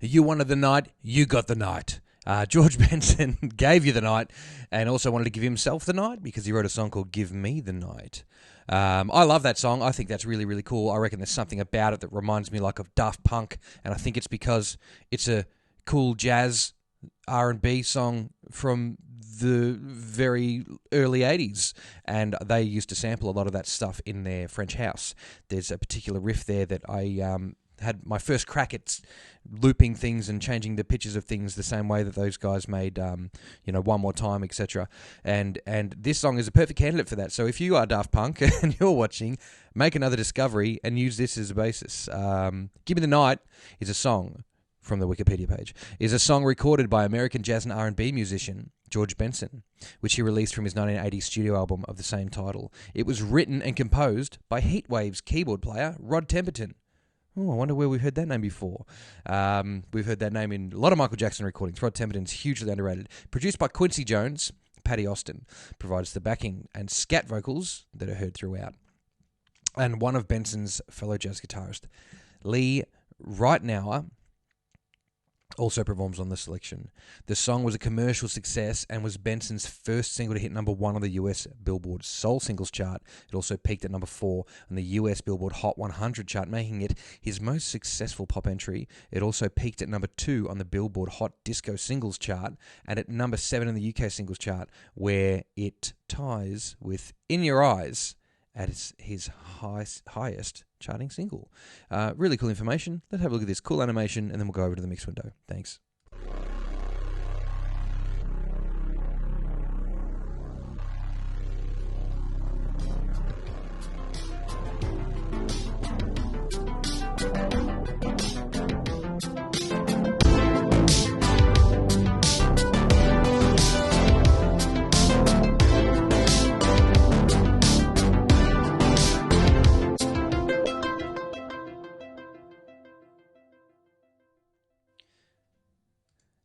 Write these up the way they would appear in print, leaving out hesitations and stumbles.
You wanted the night, you got the night. George Benson gave you the night and also wanted to give himself the night because he wrote a song called Give Me the Night. I love that song. I think that's really, really cool. I reckon there's something about it that reminds me like of Daft Punk, and I think it's because it's a cool jazz R&B song from the very early 80s, and they used to sample a lot of that stuff in their French house. There's a particular riff there that I had my first crack at looping things and changing the pitches of things the same way that those guys made, One More Time, etc. And this song is a perfect candidate for that. So if you are Daft Punk and you're watching, make another discovery and use this as a basis. Give Me the Night is a song from the Wikipedia page, is a song recorded by American jazz and R&B musician George Benson, which he released from his 1980 studio album of the same title. It was written and composed by Heatwave's keyboard player, Rod Temperton. Oh, I wonder where we've heard that name before. We've heard that name in a lot of Michael Jackson recordings. Rod Temperton's hugely underrated. Produced by Quincy Jones, Paddy Austin provides the backing and scat vocals that are heard throughout. And one of Benson's fellow jazz guitarist, Lee Rightnour, also performs on the selection. The song was a commercial success and was Benson's first single to hit number 1 on the US Billboard Soul Singles chart. It also peaked at number 4 on the US Billboard Hot 100 chart, making it his most successful pop entry. It also peaked at number 2 on the Billboard Hot Disco Singles chart and at number 7 on the UK Singles chart, where it ties with In Your Eyes as his highest charting single. Really cool information. Let's have a look at this cool animation and then we'll go over to the mix window. Thanks.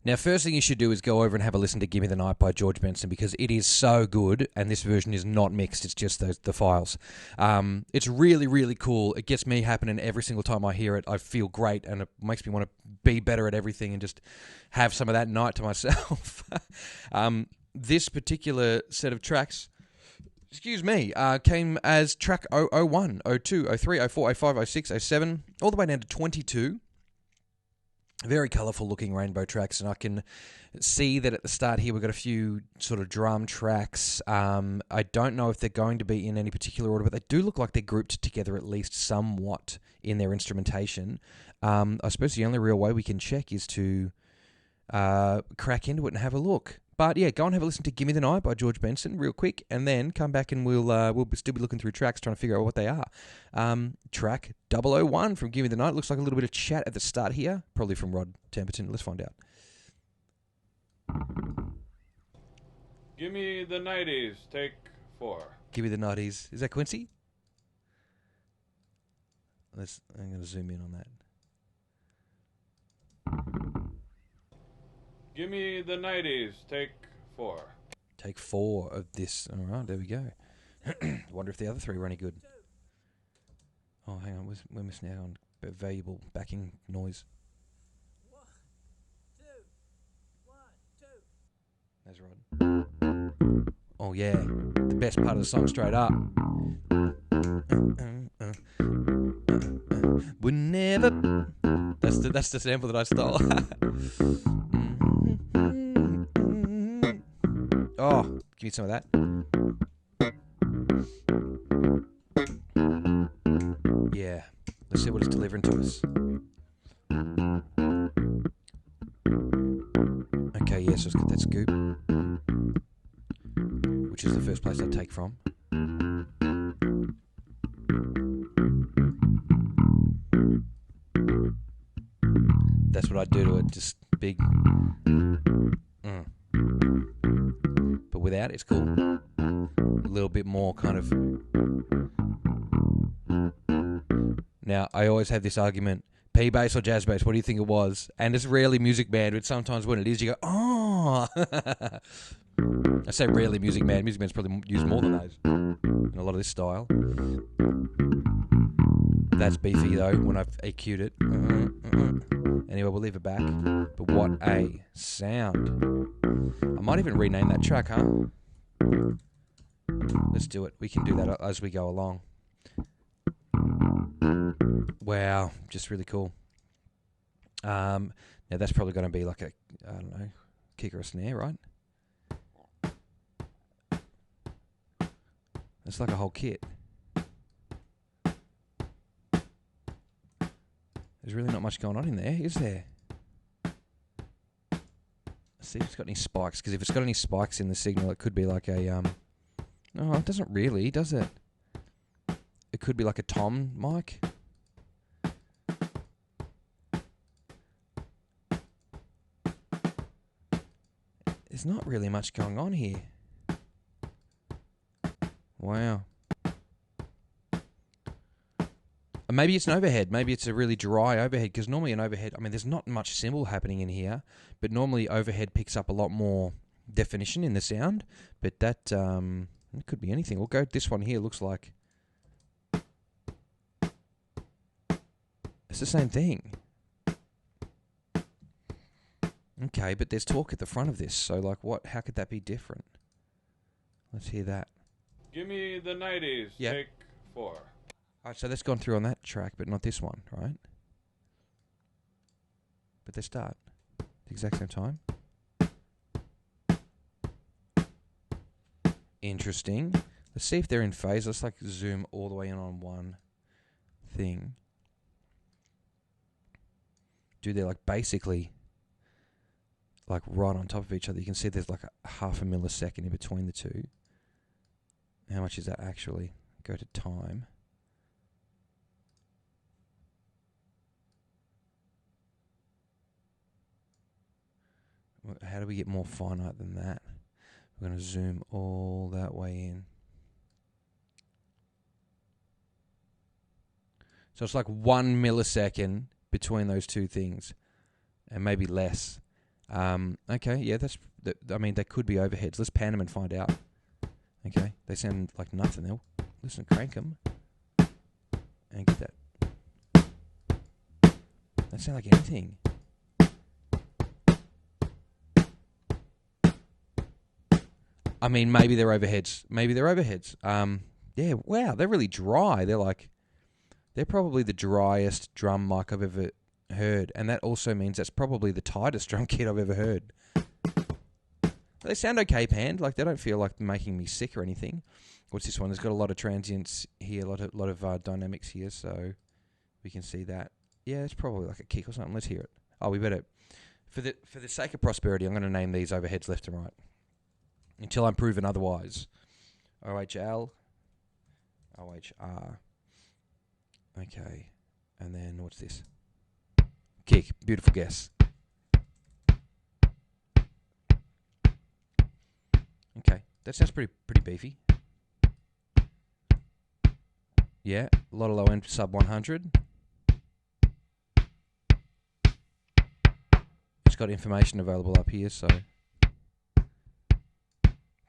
Now, first thing you should do is go over and have a listen to Give Me the Night by George Benson because it is so good, and this version is not mixed, it's just the files. It's really, really cool. It gets me happening every single time I hear it. I feel great, and it makes me want to be better at everything and just have some of that night to myself. This particular set of tracks, came as track 001, 02, 03, 04, 05, 06, 07, all the way down to 22. Very colourful looking rainbow tracks, and I can see that at the start here we've got a few sort of drum tracks. I don't know if they're going to be in any particular order, but they do look like they're grouped together at least somewhat in their instrumentation. I suppose the only real way we can check is to crack into it and have a look. But yeah, go and have a listen to Give Me the Night by George Benson real quick, and then come back and we'll still be looking through tracks trying to figure out what they are. Track 001 from Give Me the Night. Looks like a little bit of chat at the start here, probably from Rod Temperton. Let's find out. Give me the 90s, take 4. Give me the 90s. Is that Quincy? I'm going to zoom in on that. Give me the 90s, take 4. Take 4 of this. All right, there we go. Wonder if the other 3 were any good. Oh, hang on. We're missing out on valuable backing noise. 1, 2, 1, 2. That's Rod. Oh, yeah. The best part of the song straight up. Would never... That's the sample that I stole. Oh, give me some of that. Yeah, let's see what it's delivering to us. Okay, yeah, so let's get that scoop, which is the first place I take from. That's what I do to it, just big. But without, it's cool. A little bit more kind of. Now, I always have this argument: P bass or jazz bass? What do you think it was? And it's rarely Music Man, but sometimes when it is, you go, oh. I say rarely Music Man. Music Man's probably used more than those in a lot of this style. That's beefy though when I've EQ'd it, and Anyway, we'll leave it back. But what a sound. I might even rename that track, huh? Let's do it. We can do that as we go along. Wow, just really cool. Now that's probably going to be like a, I don't know, kick or a snare, right? It's like a whole kit. There's really not much going on in there, is there? Let's see if it's got any spikes, because if it's got any spikes in the signal, it could be like a, no, it doesn't really, does it? It could be like a tom mic. There's not really much going on here. Wow. Maybe it's an overhead. Maybe it's a really dry overhead, because normally an overhead, I mean, there's not much cymbal happening in here, but normally overhead picks up a lot more definition in the sound, but that it could be anything. We'll go, this one here looks like it's the same thing. Okay, but there's talk at the front of this, so like what, how could that be different? Let's hear that. Give me the 90s. Yep. Take 4. Alright, so that's gone through on that track, but not this one, right? But they start at the exact same time. Interesting. Let's see if they're in phase. Let's like zoom all the way in on one thing. Dude, they're like basically like right on top of each other. You can see there's like a half a millisecond in between the two. How much is that actually? Go to time. How do we get more finite than that? We're going to zoom all that way in. So it's like 1 millisecond between those two things, and maybe less. Okay, yeah, I mean, they could be overheads. Let's pan them and find out. Okay, they sound like nothing. They'll listen, crank them, and get that. They sound like anything. I mean, maybe they're overheads. Maybe they're overheads. Yeah, wow, they're really dry. They're probably the driest drum mic I've ever heard, and that also means that's probably the tightest drum kit I've ever heard. They sound okay panned, like they don't feel like making me sick or anything. What's this one? There's got a lot of transients here, a lot of dynamics here, so we can see that. Yeah, it's probably like a kick or something. Let's hear it. Oh, we better, for the sake of prosperity, I'm going to name these overheads left and right until I'm proven otherwise. OHL, OHR. Okay, and then what's this? Kick. Beautiful guess. Okay, that sounds pretty beefy. Yeah, a lot of low end sub 100. It's got information available up here, so.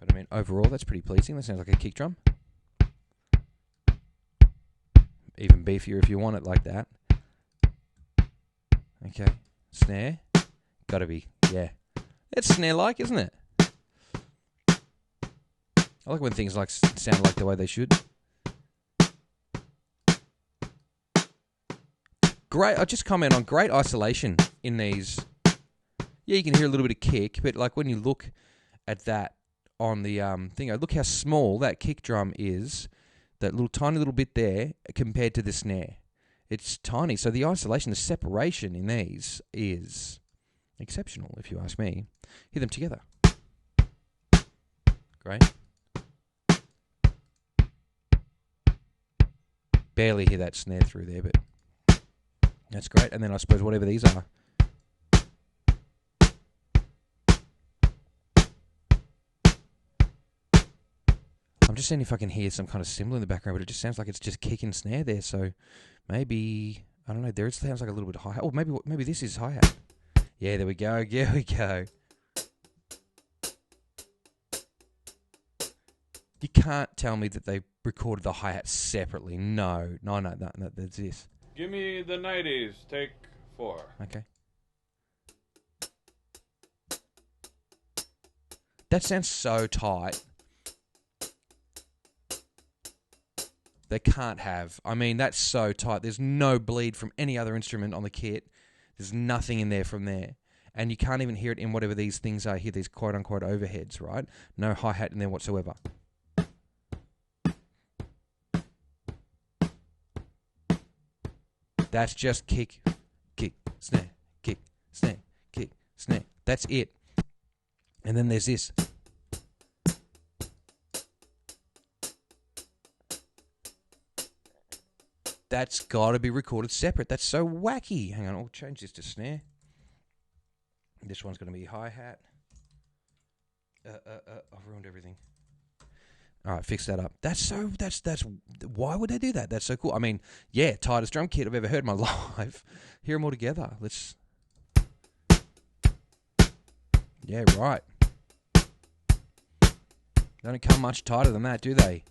But I mean, overall, that's pretty pleasing. That sounds like a kick drum. Even beefier if you want it like that. Okay, snare. Gotta be, yeah. It's snare-like, isn't it? I like when things like sound like the way they should. Great, I'll just comment on great isolation in these. Yeah, you can hear a little bit of kick, but like when you look at that on the thing, look how small that kick drum is, that little tiny little bit there compared to the snare. It's tiny, so the isolation, the separation in these is exceptional, if you ask me. Hear them together. Great. Barely hear that snare through there, but that's great. And then I suppose whatever these are. I'm just seeing if I can hear some kind of cymbal in the background, but it just sounds like it's just kick and snare there. So maybe, I don't know, there it sounds like a little bit hi-hat. Oh, maybe this is hi-hat. Yeah, there we go. There we go. You can't tell me that they recorded the hi-hat separately. No, there's this. Give me the 90s. Take 4. Okay. That sounds so tight. They can't have. I mean, that's so tight. There's no bleed from any other instrument on the kit. There's nothing in there from there. And you can't even hear it in whatever these things are here, these quote-unquote overheads, right? No hi-hat in there whatsoever. That's just kick, snare, kick, snare. That's it. And then there's this. That's got to be recorded separate. That's so wacky. Hang on, I'll change this to snare. This one's going to be hi-hat. I've ruined everything. All right, fix that up. That's why would they do that? That's so cool. I mean, yeah, tightest drum kit I've ever heard in my life. Hear them all together. Let's. Yeah, right. They don't come much tighter than that, do they?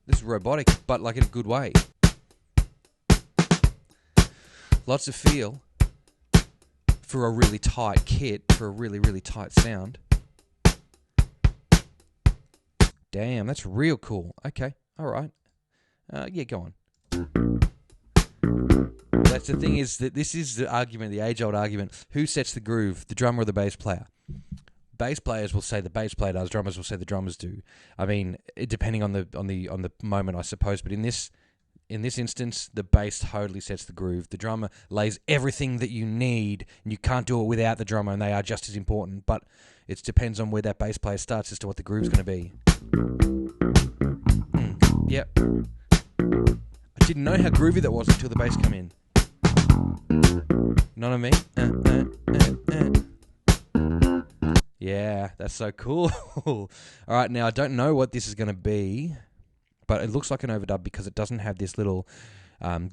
This is robotic, but like in a good way. Lots of feel for a really tight kit, for a really, really tight sound. Damn, that's real cool. Okay, all right. Yeah, go on. That's the thing, is that this is the argument, the age-old argument. Who sets the groove, the drummer or the bass player? Bass players will say the bass player does. Drummers will say the drummers do. I mean, depending on the moment, I suppose. But in this instance, the bass totally sets the groove. The drummer lays everything that you need, and you can't do it without the drummer, and they are just as important. But it depends on where that bass player starts as to what the groove's going to be. Yep. I didn't know how groovy that was until the bass come in. Know what I mean? Yeah, that's so cool. All right, now I don't know what this is going to be, but it looks like an overdub because it doesn't have this little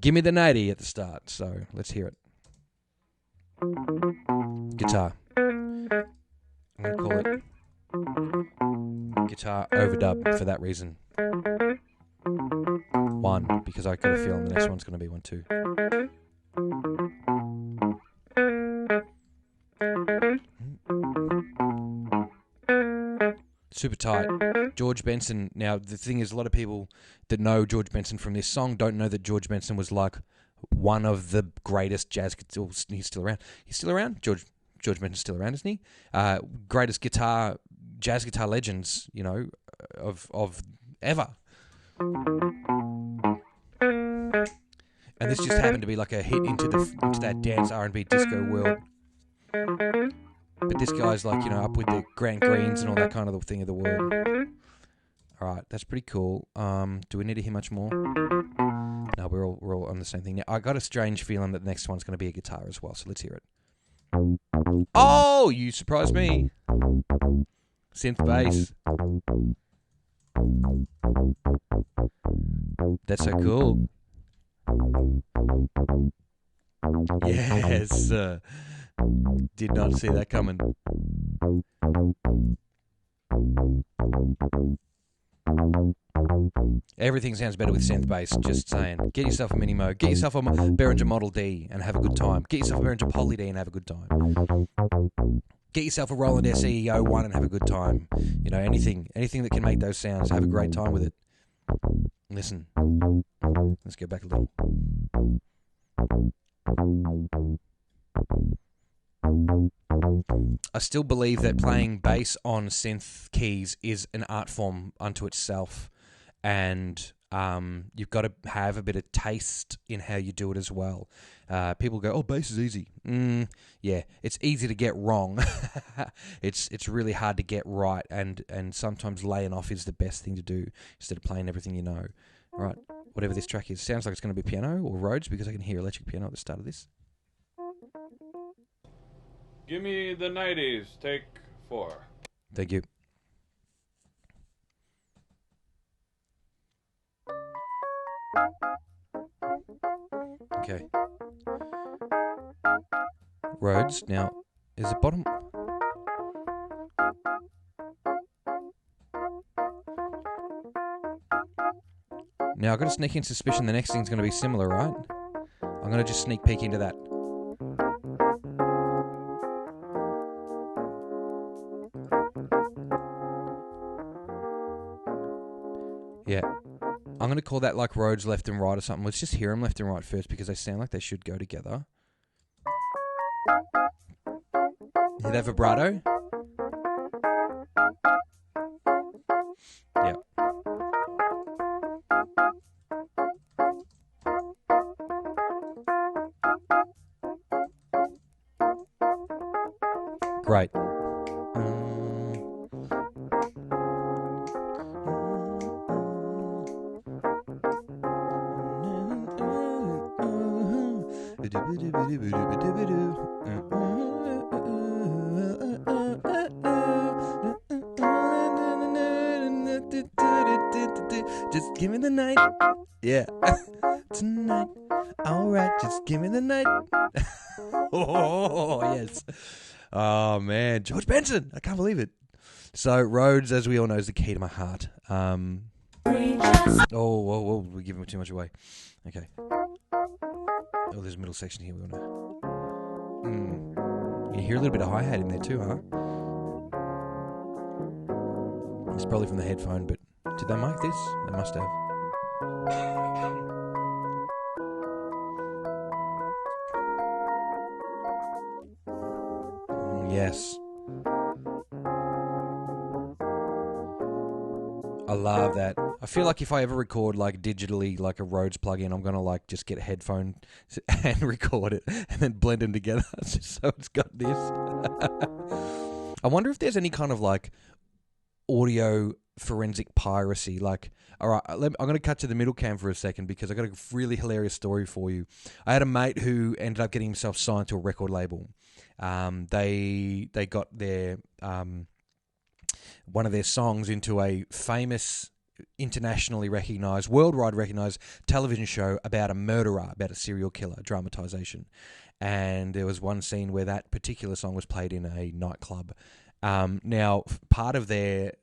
gimme the 90 at the start. So let's hear it. Guitar. I'm going to call it guitar overdub for that reason. 1, because I got a feeling the next one's going to be 1 too. Super tight. George Benson. Now, the thing is, a lot of people that know George Benson from this song don't know that George Benson was like one of the greatest jazz... He's still around. He's still around? George Benson's still around, isn't he? Greatest jazz guitar legends, you know, of ever. And this just happened to be like a hit into that dance R&B disco world. But this guy's like, you know, up with the Grant Greens and all that kind of thing of the world. All right, that's pretty cool. Do we need to hear much more? No, we're all on the same thing. Now, I got a strange feeling that the next one's going to be a guitar as well, so let's hear it. Oh, you surprised me. Synth bass. That's so cool. Yes. Did not see that coming. Everything sounds better with synth bass, just saying. Get yourself a Minogue, get yourself a Behringer Model D and have a good time. Get yourself a Behringer Poly D and have a good time. Get yourself a Roland SEO1 and have a good time. You know, anything that can make those sounds, have a great time with it. Listen. Let's go back a little. I still believe that playing bass on synth keys is an art form unto itself, and you've got to have a bit of taste in how you do it as well. People go, "Oh, bass is easy." Yeah, it's easy to get wrong. It's really hard to get right, and sometimes laying off is the best thing to do instead of playing everything you know. All right, whatever this track is, sounds like it's going to be piano or Rhodes because I can hear electric piano at the start of this. Give me the 90s, take 4. Thank you. Okay. Rhodes, now, is the bottom... Now, I've got a sneaking suspicion the next thing's going to be similar, right? I'm going to just sneak peek into that. Yeah. I'm going to call that like roads left and right or something. Let's just hear them left and right first because they sound like they should go together. Hear that vibrato? Yeah. Great. Just give me the night. Yeah. Tonight. Alright, just give me the night. Oh, yes. Oh, man. George Benson. I can't believe it. So, roads, as we all know, is the key to my heart. Whoa, we're giving too much away. Okay. Oh, there's a middle section here we want to... You hear a little bit of hi-hat in there too, huh? It's probably from the headphone, but did they make this? They must have. Yes. I love that. I feel like if I ever record like digitally, like a Rhodes plugin, I'm gonna like just get a headphone and record it and then blend them together just so it's got this. I wonder if there's any kind of like audio forensic piracy. Like, all right, I'm going to cut to the middle cam for a second because I got a really hilarious story for you. I had a mate who ended up getting himself signed to a record label. They got their one of their songs into a famous, internationally recognised, worldwide recognised television show about a murderer, about a serial killer, dramatisation. And there was one scene where that particular song was played in a nightclub. Now, part of their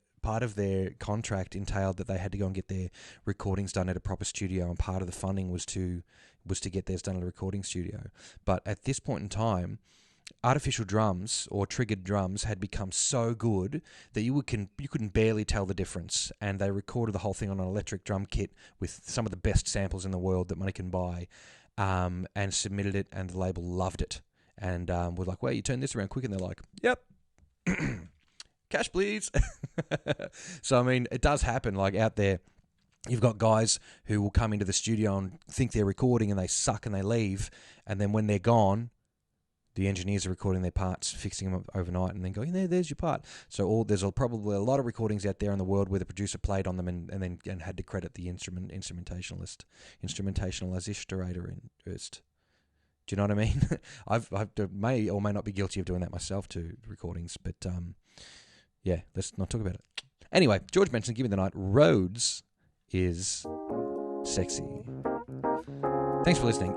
contract entailed that they had to go and get their recordings done at a proper studio, and part of the funding was to get theirs done at a recording studio. But at this point in time, artificial drums or triggered drums had become so good that you couldn't barely tell the difference, and they recorded the whole thing on an electric drum kit with some of the best samples in the world that money can buy, and submitted it, and the label loved it, and were like, "Well, you turn this around quick," and they're like, "Yep." Cash, please. So, I mean, it does happen. Like out there, you've got guys who will come into the studio and think they're recording and they suck and they leave. And then when they're gone, the engineers are recording their parts, fixing them up overnight, and then going, there's your part. So there's probably a lot of recordings out there in the world where the producer played on them and had to credit the instrumentalist first. Do you know what I mean? I may or may not be guilty of doing that myself to recordings, but yeah, let's not talk about it. Anyway, George Benson, Give Me the Night. Rhodes is sexy. Thanks for listening.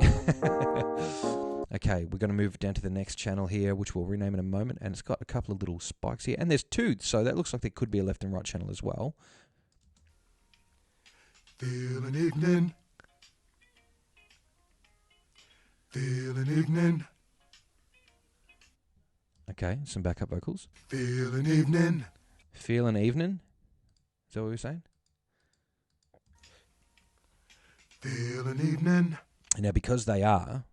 Okay, we're going to move down to the next channel here, which we'll rename in a moment, and it's got a couple of little spikes here, and there's two, so that looks like there could be a left and right channel as well. Feel an evening. Feel an evening. Okay, some backup vocals. Feel an evening. Feel an evening? Is that what we were saying? Feel an evening. Now, because they are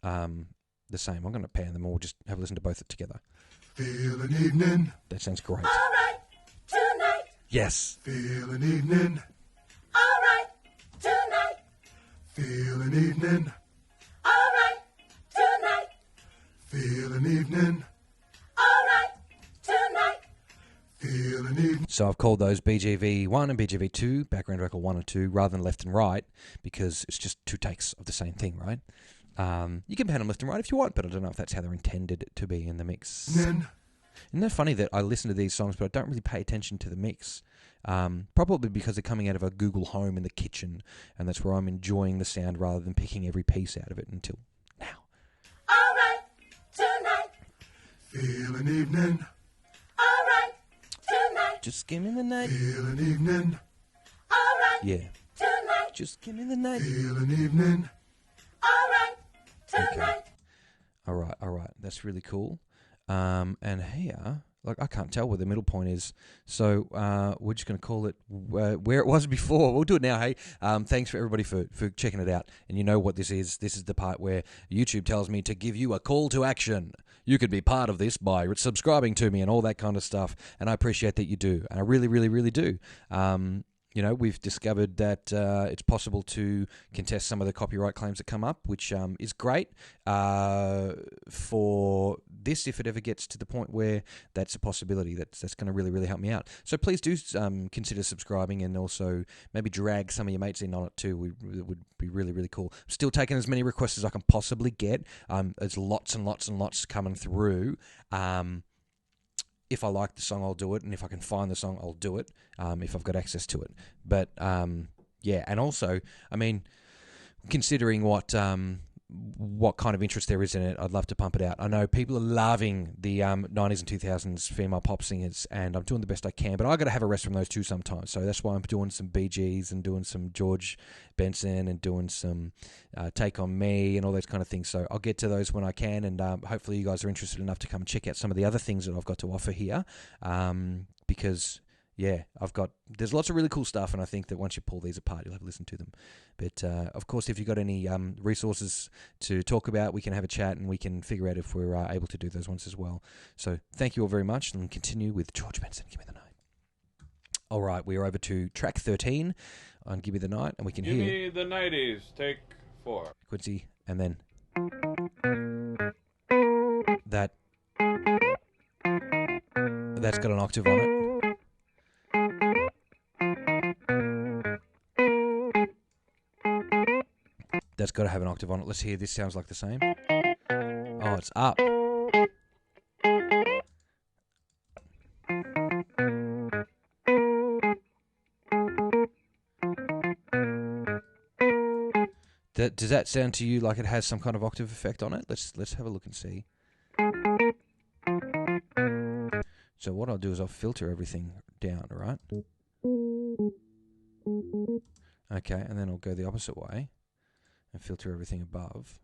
the same, I'm going to pan them all, just have a listen to both together. Feel an evening. That sounds great. All right, tonight. Yes. Feel an evening. All right, tonight. Feel an evening. All right, tonight. Feel an evening. All right, tonight. Feel an evening. So I've called those BGV1 and BGV2, background vocal 1 and 2, rather than left and right, because it's just two takes of the same thing, right? You can pan them left and right if you want, but I don't know if that's how they're intended to be in the mix. Isn't that funny that I listen to these songs, but I don't really pay attention to the mix? Probably because they're coming out of a Google Home in the kitchen, and that's where I'm enjoying the sound rather than picking every piece out of it until now. All right, tonight. Feel an evening. All right, tonight. Just give me the night. Feel an evening. All right, Yeah. tonight. Just give me the night. Feel an evening. All right, tonight. All right. That's really cool. And here, like I can't tell where the middle point is. So we're just going to call it where it was before. We'll do it now, hey. Thanks for everybody for checking it out. And you know what this is. This is the part where YouTube tells me to give you a call to action. You could be part of this by subscribing to me and all that kind of stuff. And I appreciate that you do. And I really, really, really do. You know, we've discovered that it's possible to contest some of the copyright claims that come up, which is great for this if it ever gets to the point where that's a possibility. That's going to really, really help me out. So please do consider subscribing and also maybe drag some of your mates in on it too. It would be really, really cool. I'm still taking as many requests as I can possibly get. There's lots and lots and lots coming through. If I like the song, I'll do it, and if I can find the song, I'll do it, if I've got access to it. But, yeah, and also, I mean, considering what kind of interest there is in it, I'd love to pump it out. I know people are loving the 90s and 2000s female pop singers, and I'm doing the best I can, but I got to have a rest from those too sometimes. So that's why I'm doing some Bee Gees and doing some George Benson and doing some Take On Me and all those kind of things. So I'll get to those when I can, and hopefully you guys are interested enough to come and check out some of the other things that I've got to offer here, because yeah, there's lots of really cool stuff, and I think that once you pull these apart, you'll have to listen to them. But, of course, if you've got any resources to talk about, we can have a chat, and we can figure out if we're able to do those ones as well. So thank you all very much, and continue with George Benson, Give Me the Night. All right, we are over to track 13 on Give Me the Night, and we can Give hear me the 90s, take 4. Quincy, and then that's got an octave on it. That's got to have an octave on it. Let's hear. This sounds like the same. Oh, it's up. Does that sound to you like it has some kind of octave effect on it? Let's have a look and see. So what I'll do is I'll filter everything down, right? Okay, and then I'll go the opposite way and filter everything above.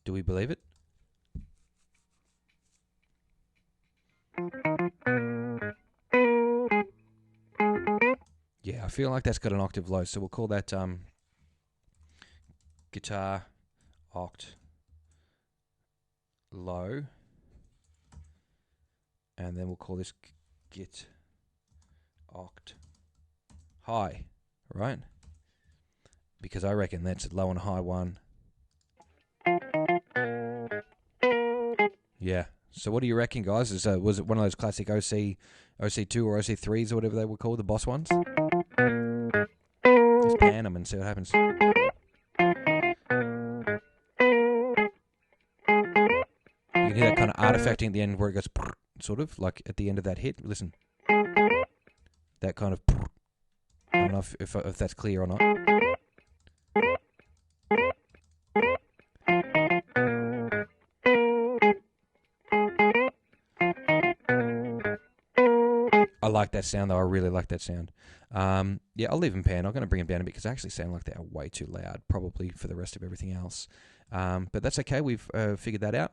Do we believe it? Yeah, I feel like that's got an octave low, so we'll call that guitar oct low, and then we'll call this git oct high, right? Because I reckon that's a low and high one. Yeah. So what do you reckon, guys? Was it one of those classic OC2 or OC3s or whatever they were called, the boss ones? Just pan them and see what happens. You can hear that kind of artifacting at the end where it goes sort of like at the end of that hit. Listen. That kind of I don't know if that's clear or not. I like that sound, though. I really like that sound. Yeah, I'll leave them pan. I'm going to bring them down a bit because they actually sound like they're way too loud, probably for the rest of everything else. But that's okay. We've figured that out.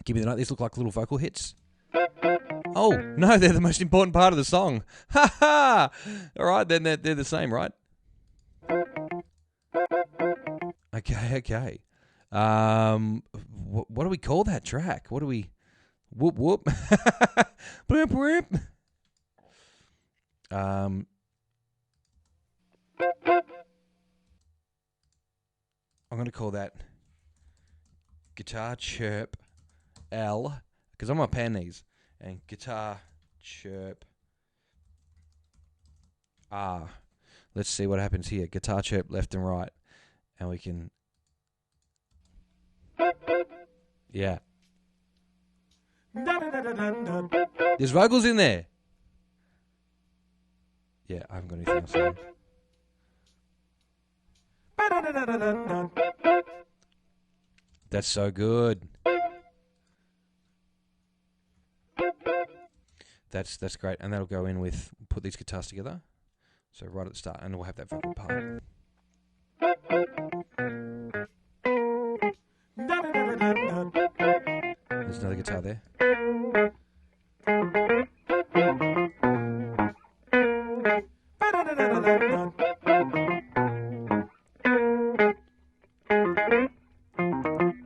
Give Me the Night. These look like little vocal hits. Oh, no, they're the most important part of the song. Ha ha! All right, then they're the same, right? Okay. What do we call that track? What do we... Whoop, whoop. Bloop, whoop. I'm going to call that guitar chirp L, because I'm going to pan these, and guitar chirp R. Let's see what happens here. Guitar chirp left and right, and we can... Yeah. There's vocals in there. Yeah, I haven't got anything else on. That's so good. That's great. And that'll go in with, put these guitars together. So right at the start, and we'll have that vocal part. There's another guitar there.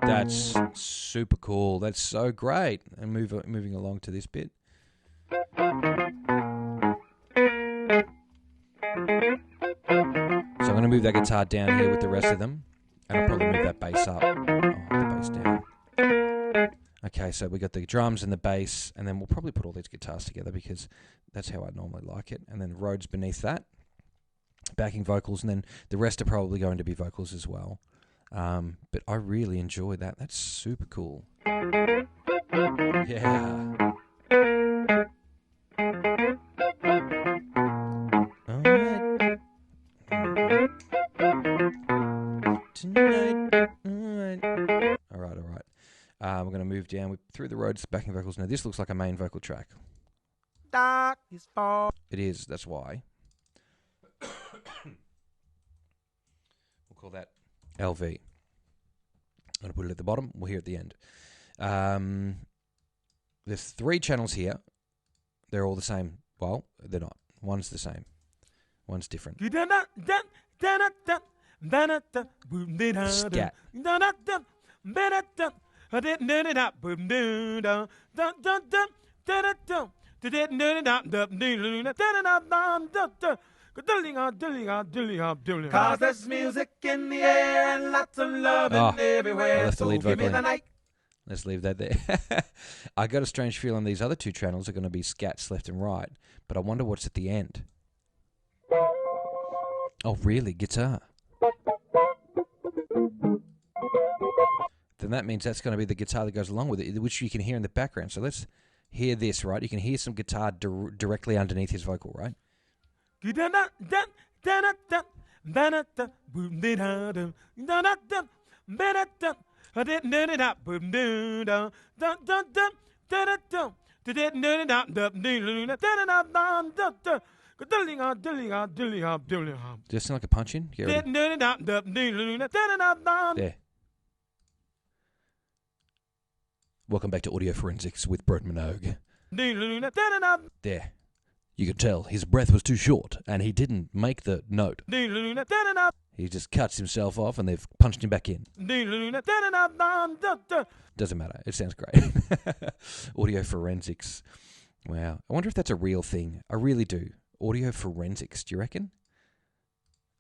That's super cool. That's so great. And moving along to this bit. So I'm going to move that guitar down here with the rest of them, and I'll probably move that bass up. Oh, the bass down. Okay, so we got the drums and the bass, and then we'll probably put all these guitars together because that's how I normally like it. And then Rhodes beneath that, backing vocals, and then the rest are probably going to be vocals as well. But I really enjoy that. That's super cool. Yeah. Alright. Tonight. Alright. We're going to move down through the Rhodes backing vocals. Now, this looks like a main vocal track. Dark is fall. It is, that's why. We'll call that LV. I'm going to put it at the bottom. We'll hear it at the end. There's 3 channels here. They're all the same. Well, they're not. One's the same. One's different. Scat. Cause there's music in the air and lots of love everywhere. I left the lead So give me vocal in. the night. Let's leave that there. I got a strange feeling these other 2 channels are going to be scats left and right, but I wonder what's at the end. Oh, really? Guitar. Then that means that's going to be the guitar that goes along with it, which you can hear in the background. So let's hear this, right? You can hear some guitar directly underneath his vocal, right? Does it sound like a punch-in? Get ready. There. Welcome back to Audio Forensics with Broden Minogue. There. You could tell his breath was too short, and he didn't make the note. He just cuts himself off, and they've punched him back in. Doesn't matter. It sounds great. Audio Forensics. Wow. I wonder if that's a real thing. I really do. Audio Forensics, do you reckon?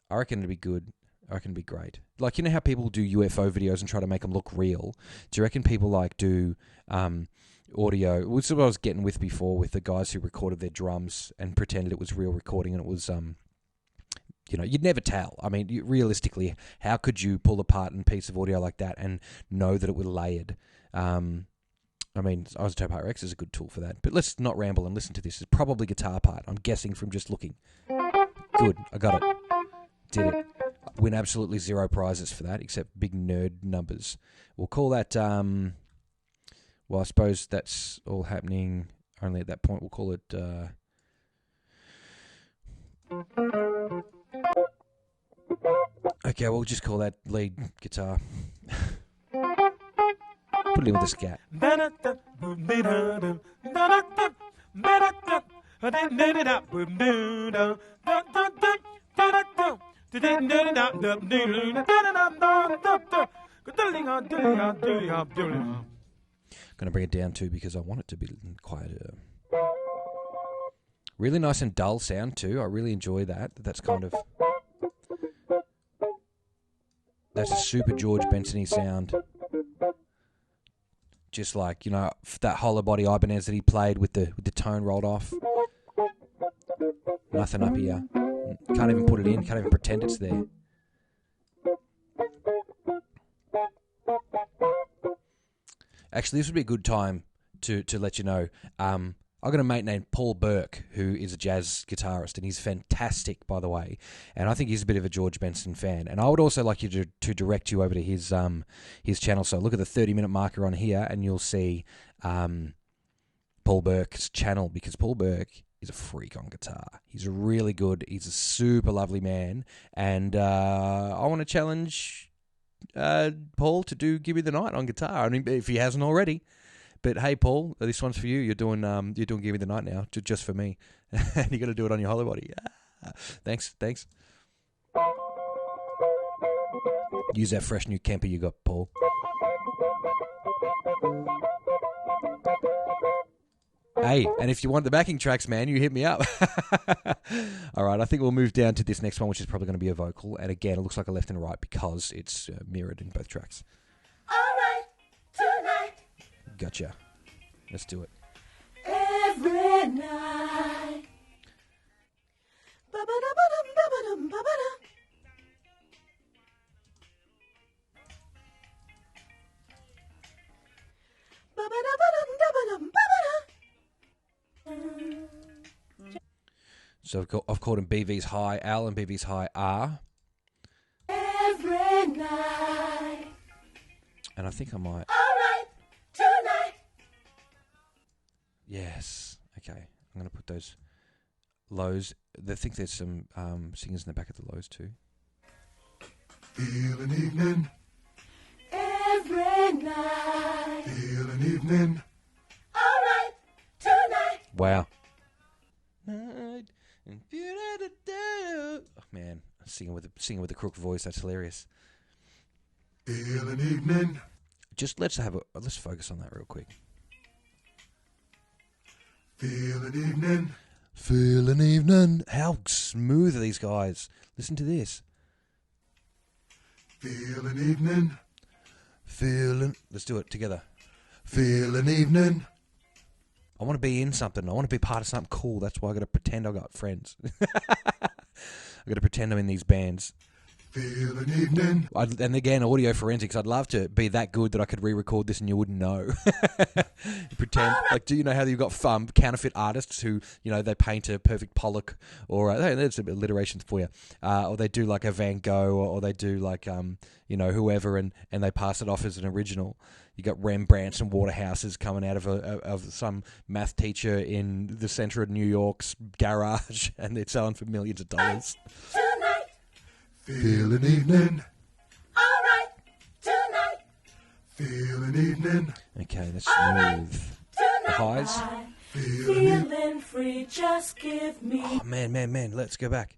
I reckon it'd be good. I reckon it'd be great. Like, you know how people do UFO videos and try to make them look real? Do you reckon people, like, do audio? Which is what I was getting with before with the guys who recorded their drums and pretended it was real recording, and it was, you know, you'd never tell. I mean, realistically, how could you pull apart a piece of audio like that and know that it was layered? I mean, Isotope RX is a good tool for that. But let's not ramble and listen to this. It's probably guitar part, I'm guessing from just looking. Good, I got it. Did it. Win absolutely 0 prizes for that, except big nerd numbers. We'll call that, well, I suppose that's all happening only at that point. We'll call it, okay, we'll just call that lead guitar. Put it in with a scat. Going to bring it down too because I want it to be quite a really nice and dull sound too. I really enjoy that. That's kind of, that's a super George Benson-y sound. Just like, you know, that hollow body Ibanez that he played with the tone rolled off. Nothing up here. Can't even put it in. Can't even pretend it's there. Actually, this would be a good time to let you know. I've got a mate named Paul Burke who is a jazz guitarist, and he's fantastic, by the way. And I think he's a bit of a George Benson fan. And I would also like you to direct you over to his channel. So look at the 30-minute marker on here, and you'll see Paul Burke's channel, because Paul Burke He's a freak on guitar. He's really good. He's a super lovely man. And I want to challenge Paul to do Give Me the Night on guitar. I mean, if he hasn't already. But hey, Paul, this one's for you. You're doing Give Me the Night now, just for me. And you got to do it on your hollow body. Thanks. Use that fresh new Kemper you got, Paul. Hey, and if you want the backing tracks, man, you hit me up. All right, I think we'll move down to this next one, which is probably going to be a vocal. And again, it looks like a left and right because it's mirrored in both tracks. All right, tonight. Gotcha. Let's do it. Every night. Ba-ba-da-ba-dum, ba-ba-dum, ba-ba-dum. Ba-ba-da-ba-dum, da-ba-dum, ba-ba-dum. So I've called him BV's high L and BV's high R. Every night. And I think I might. All right, tonight. Yes. Okay. I'm going to put those lows. I think there's some singers in the back of the lows too. Feel an evening, Every night. feel an evening. All right, tonight. Wow. Oh, man, singing with a crook voice. That's hilarious. Feel an evening, Let's focus on that real quick. feel an evening. Feel an evening. How smooth are these guys? Listen to this. Feel an evening, Let's do it together. feel an evening. I want to be in something. I want to be part of something cool. That's why I got to pretend I got friends. I got to pretend I'm in these bands. Feel an evening, And again, audio forensics. I'd love to be that good that I could re-record this and you wouldn't know. Pretend. Like, do you know how you've got counterfeit artists who, they paint a perfect Pollock or there's alliterations for you, or they do like a Van Gogh, or they do like whoever, and they pass it off as an original. You got Rembrandts and Waterhouses coming out of some math teacher in the center of New York's garage, and they're selling for millions of dollars. Tonight. feel an evening, All right, tonight. feel an evening. Okay, that's All right, smooth. tonight. The highs. Feel an evening, Feeling free, just give me. Oh, man, let's go back.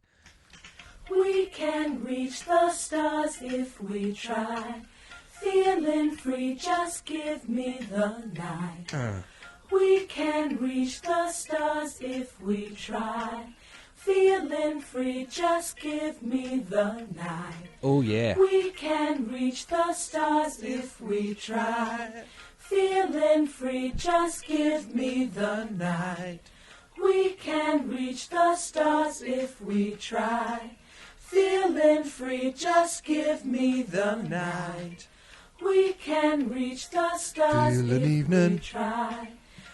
We can reach the stars if we try. Feeling free, just give me the night. We can reach the stars if we try. Feeling free, just give me the night. Oh, yeah. We can reach the stars if we try. Feeling free, just give me the night. We can reach the stars if we try. Feeling free, just give me the night. We can reach the stars Feel an if evening. we try.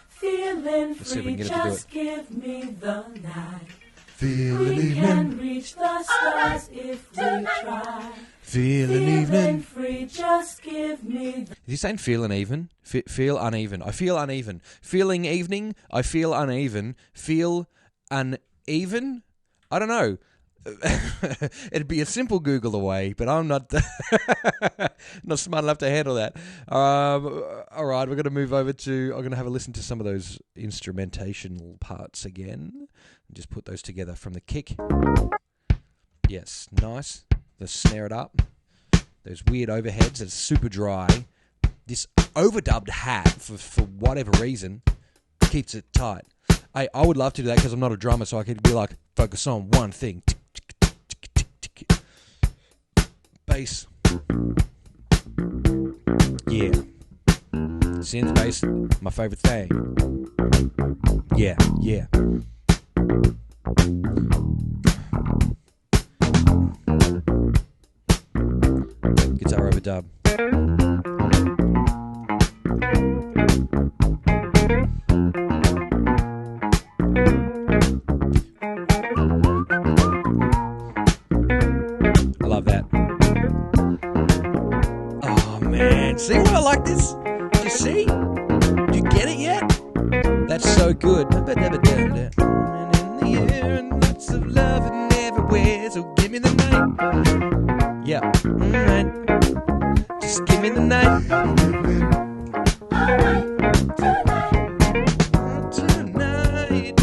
Feeling Let's see if we free, can get it to do just give me the night. feel an We evening, can reach the stars if we try. Feel an Feeling evening. free, just give me the... Is he saying feel uneven? Feel uneven. I feel uneven. Feeling evening. I feel uneven. Feel uneven? I don't know. It'd be a simple Google away, but I'm not not smart enough to handle that. All right, we're going to move over to... I'm going to have a listen to some of those instrumentational parts again. And just put those together from the kick. Yes, nice. Let's snare it up. Those weird overheads. It's super dry. This overdubbed hat, for whatever reason, keeps it tight. I would love to do that because I'm not a drummer, so I could be like, focus on one thing. Bass. Yeah. Synth bass, my favorite thing. Yeah. Guitar overdub. I love that. Oh man, see why I like this? Do you see? Do you get it yet? That's so good. air and lots of loving everywhere. So give me the night. Yeah, right. Just give me the night. Tonight.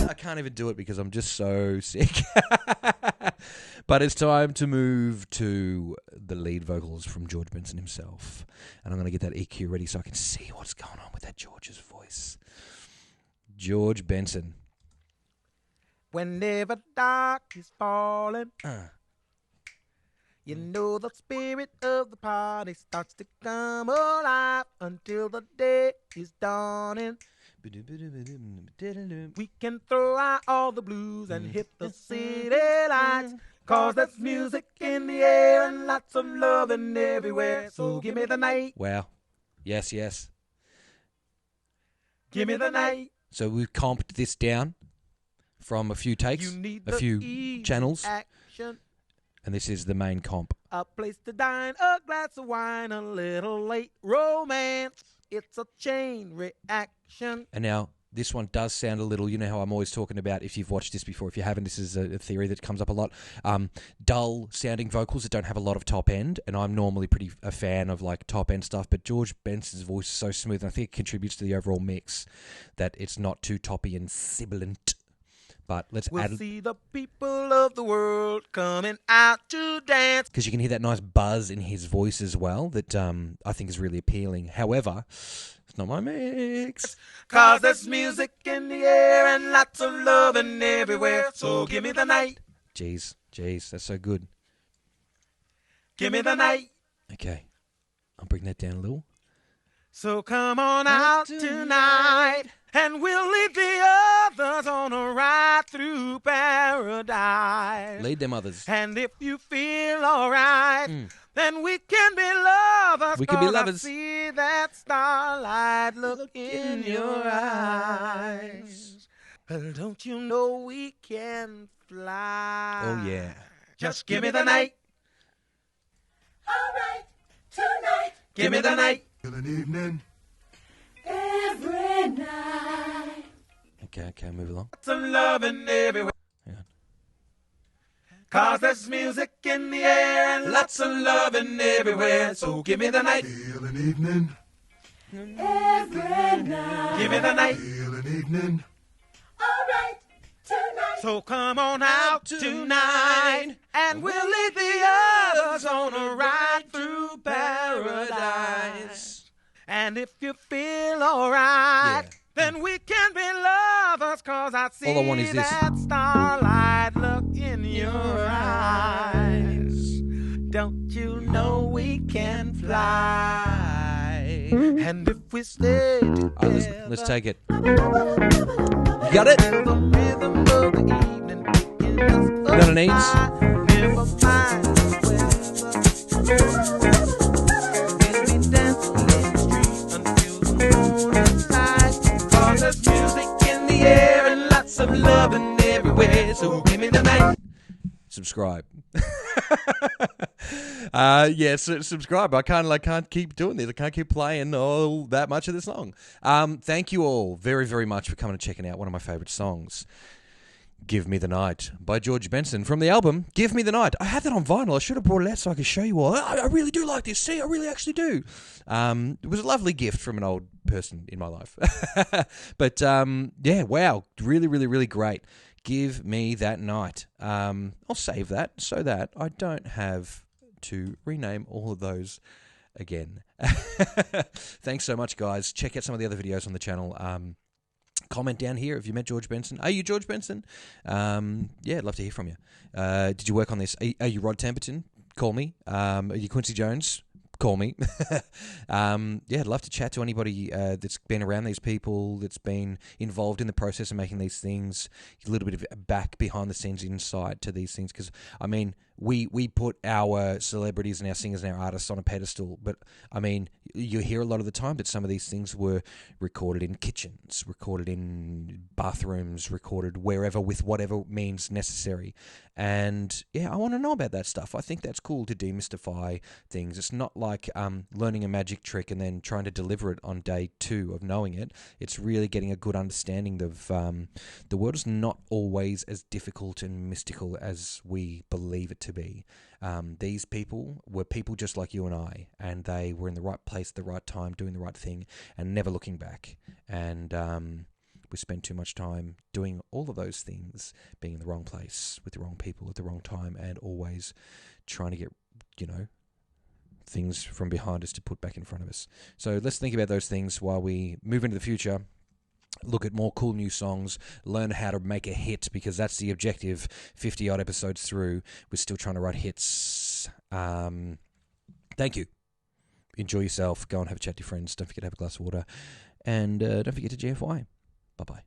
I can't even do it because I'm just so sick. But it's time to move to the lead vocals from George Benson himself. And I'm going to get that EQ ready so I can see what's going on with that George's voice. George Benson. Whenever dark is falling, you know the spirit of the party starts to come alive until the day is dawning. We can throw out all the blues and hit the city lights, 'cause there's music in the air and lots of loving everywhere. So give me the night. Wow. Yes, yes. Give me the night. So we've comped this down from a few takes, You need a the few easy channels, action. and this is the main comp. A place to dine, a glass of wine, a little late romance. It's a chain reaction. And now this one does sound a little, you know how I'm always talking about, if you've watched this before, if you haven't, this is a theory that comes up a lot, dull sounding vocals that don't have a lot of top end, and I'm normally pretty a fan of like top end stuff, but George Benson's voice is so smooth, and I think it contributes to the overall mix that it's not too toppy and sibilant. But let's We'll add, see the people of the world coming out to dance. because you can hear that nice buzz in his voice as well that I think is really appealing. However, it's not my mix. 'Cause there's music in the air and lots of loving everywhere. So give me the night. Jeez, that's so good. Give me the night. Okay, I'll bring that down a little. So come on out tonight, and we'll leave the others on a ride through paradise. Lead them others. And if you feel alright, then we can be lovers. We can be 'cause lovers. I see that starlight look in your eyes. Well, don't you know we can fly? Oh yeah. Just give me the night. All right, tonight, Give me the night. Feel an evening. every night. Okay, move along. Some loving everywhere. Hang on. 'Cause there's music in the air and lots of loving everywhere. So give me the night. Feel an evening. Every night. Give me the night. Feel an evening. All right, tonight. So come on out tonight, and we'll leave the others on a ride through paradise. And if you feel alright, Yeah. then we can be lovers, 'cause I see All I want is this. that starlight look in your eyes. Don't you know we can fly? And if we stay together, All right, let's take it. You got it? the rhythm of the evening picking us up Got an ease? high. Never mind the weather. We'll be dancing in the street until the morning light. 'Cause there's music in the air and lots of loving everywhere. So give me the night. Subscribe. Subscribe. I can't keep doing this. I can't keep playing all that much of the song. Thank you all very, very much for coming and checking out one of my favorite songs, Give Me the Night by George Benson from the album Give Me the Night. I had that on vinyl. I should have brought it out so I could show you all. I really do like this. See, I really actually do. It was a lovely gift from an old person in my life. But wow. Really, really, really great. Give Me That Night. I'll save that so that I don't have to rename all of those again. Thanks so much, guys. Check out some of the other videos on the channel. Comment down here if you met George Benson. Are you George Benson? I'd love to hear from you. Did you work on this? Are you Rod Temperton? Call me. Are you Quincy Jones? Call me. I'd love to chat to anybody that's been around these people, that's been involved in the process of making these things, a little bit of back behind the scenes insight to these things. Because, I mean, we put our celebrities and our singers and our artists on a pedestal, but I mean, you hear a lot of the time that some of these things were recorded in kitchens, recorded in bathrooms, recorded wherever with whatever means necessary. And yeah, I want to know about that stuff. I think that's cool to demystify things. It's not like learning a magic trick and then trying to deliver it on day 2 of knowing it. It's really getting a good understanding of the world is not always as difficult and mystical as we believe it to be. These people were people just like you and I, and they were in the right place at the right time, doing the right thing, and never looking back. And we spend too much time doing all of those things, being in the wrong place, with the wrong people at the wrong time, and always trying to get, things from behind us to put back in front of us. So let's think about those things while we move into the future. Look at more cool new songs, learn how to make a hit, because that's the objective. 50-odd episodes through, we're still trying to write hits. Thank you. Enjoy yourself. Go and have a chat to your friends. Don't forget to have a glass of water. And don't forget to GFY. Bye-bye.